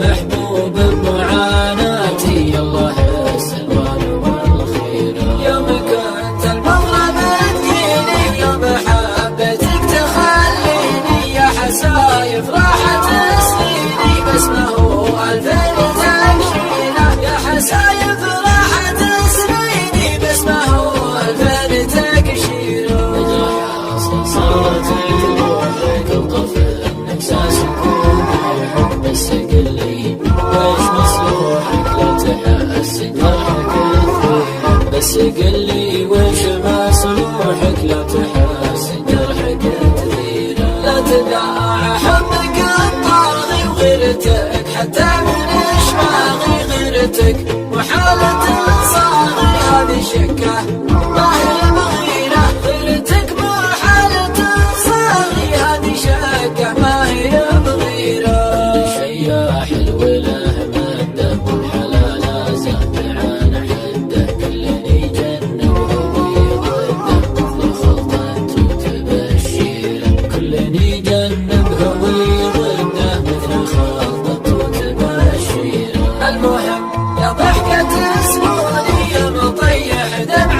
محبوب بمعاناتي، يلا السلوان والخير. يوم كنت المولى مديني، يوم حبيتك تخليني، يا حسايف راحت سنيني، بس ما هو الفين تكشينا. يا حسايف راحت سنيني، بس ما هو الفين تكشينا. صارت روحك الطفل احساس كون بس قل لي ويش مصلوحك لا تحس جرحك كثير. بس قل لي ويش مصلوحك لا تحس جرحك كثير. لا تداعى حبك الطاغي وغيرتك، حتى من اشماغي غيرتك، وحالة صاغي هذه شكه ما هي بغيره. غيرتك وحالة صاغي هذه شكه ما هي بغيره. شياح الوله مده والحلال زاد عن حده، كلني جنه وهوي ضده، مثل خلطه وتبشيره. كلني جنه وهوي ضده، مثل خلطه وتبشيره. المهم يا ضحكة سنوني يا مطيح دمع